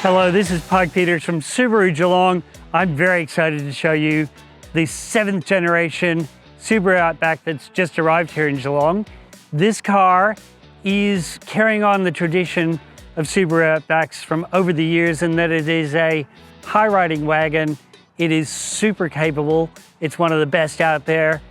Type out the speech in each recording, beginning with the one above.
Hello, this is Pike Peters from Subaru Geelong. I'm very excited to show you the 7th generation Subaru Outback that's just arrived here in Geelong. This car is carrying on the tradition of Subaru Outbacks from over the years in that it is a high-riding wagon. It is super capable. It's one of the best out there.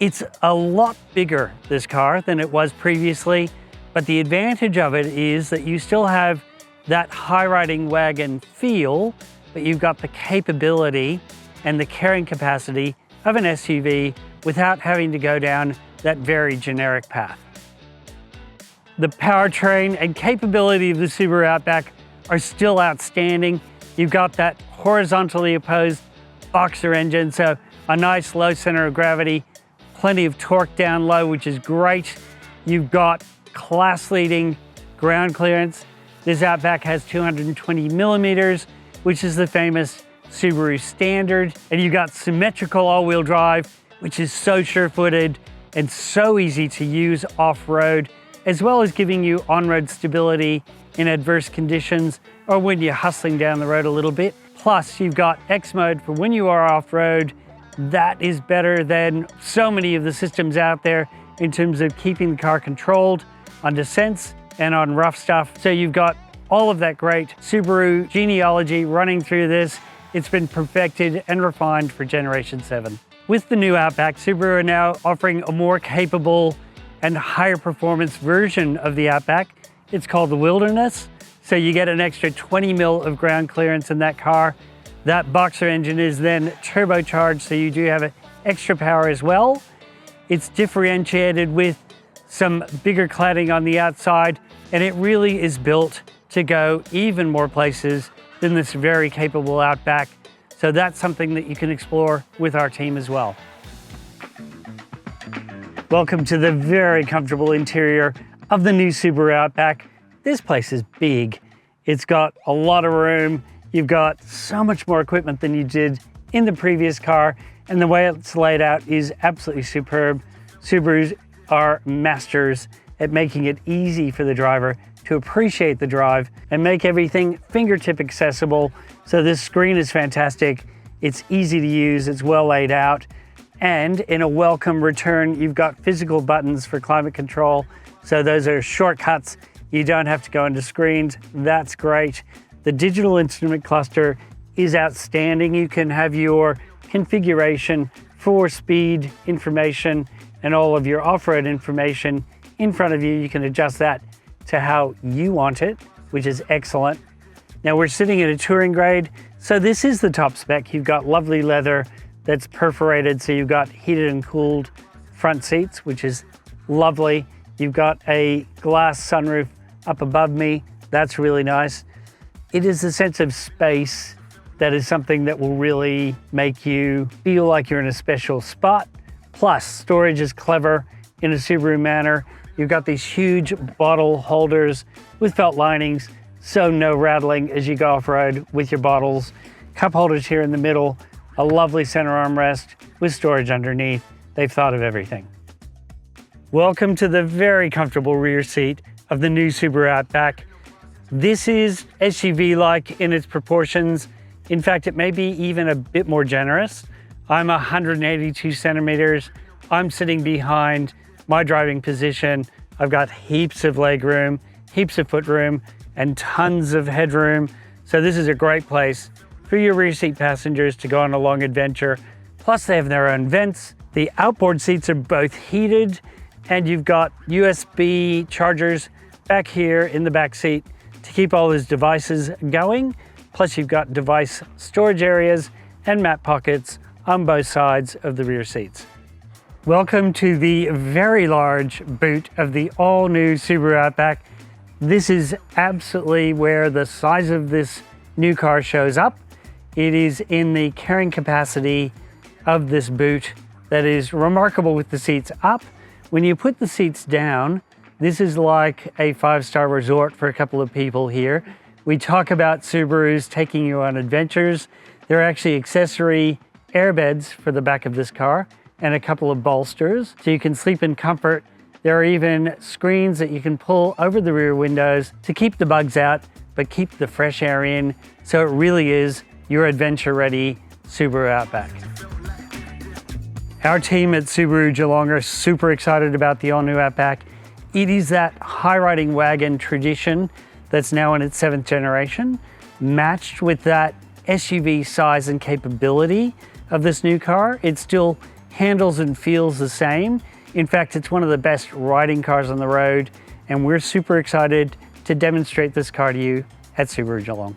It's a lot bigger, this car, than it was previously, but the advantage of it is that you still have that high-riding wagon feel, but you've got the capability and the carrying capacity of an SUV without having to go down that very generic path. The powertrain and capability of the Subaru Outback are still outstanding. You've got that horizontally opposed boxer engine, so a nice low center of gravity, plenty of torque down low, which is great. You've got class-leading ground clearance. This Outback has 220 millimeters, which is the famous Subaru standard. And you've got Symetrical All-Wheel Drive, which is so sure-footed and so easy to use off-road, as well as giving you on-road stability in adverse conditions or when you're hustling down the road a little bit. Plus, you've got X mode for when you are off-road. That is better than so many of the systems out there in terms of keeping the car controlled on descents and on rough stuff. So you've got all of that great Subaru genealogy running through this. It's been perfected and refined for Generation 7. With the new Outback, Subaru are now offering a more capable and higher performance version of the Outback. It's called the Wilderness. So you get an extra 20 mil of ground clearance in that car. That boxer engine is then turbocharged, so you do have extra power as well. It's differentiated with some bigger cladding on the outside, and it really is built to go even more places than this very capable Outback. So that's something that you can explore with our team as well. Welcome to the very comfortable interior of the new Subaru Outback. This place is big. It's got a lot of room. You've got so much more equipment than you did in the previous car, and the way it's laid out is absolutely superb. Subarus are masters at making it easy for the driver to appreciate the drive and make everything fingertip accessible. So this screen is fantastic. It's easy to use, it's well laid out. And in a welcome return, you've got physical buttons for climate control. So those are shortcuts. You don't have to go into screens. That's great. The digital instrument cluster is outstanding. You can have your configuration for speed information and all of your off-road information in front of you. You can adjust that to how you want it, which is excellent. Now we're sitting at a touring grade, so this is the top spec. You've got lovely leather that's perforated, so you've got heated and cooled front seats, which is lovely. You've got a glass sunroof up above me. That's really nice. It is the sense of space that is something that will really make you feel like you're in a special spot. Plus, storage is clever in a Subaru manner. You've got these huge bottle holders with felt linings, so no rattling as you go off-road with your bottles. Cup holders here in the middle, a lovely center armrest with storage underneath. They've thought of everything. Welcome to the very comfortable rear seat of the new Subaru Outback. This is SUV-like in its proportions. In fact, it may be even a bit more generous. I'm 182 centimeters. I'm sitting behind my driving position. I've got heaps of leg room, heaps of foot room, and tons of headroom. So this is a great place for your rear seat passengers to go on a long adventure. Plus they have their own vents. The outboard seats are both heated, and you've got USB chargers back here in the back seat to keep all those devices going. Plus you've got device storage areas and map pockets on both sides of the rear seats. Welcome to the very large boot of the all-new Subaru Outback. This is absolutely where the size of this new car shows up. It is in the carrying capacity of this boot that is remarkable with the seats up. When you put the seats down, this is like a five-star resort for a couple of people here. We talk about Subarus taking you on adventures. There are actually accessory airbeds for the back of this car and a couple of bolsters so you can sleep in comfort. There are even screens that you can pull over the rear windows to keep the bugs out. but keep the fresh air in. So it really is your adventure-ready Subaru Outback. Our team at Subaru Geelong are super excited about the all-new Outback. It is that high-riding wagon tradition that's now in its 7th generation, matched with that SUV size and capability of this new car. It still handles and feels the same. In fact, it's one of the best riding cars on the road, and we're super excited to demonstrate this car to you at Subaru Geelong.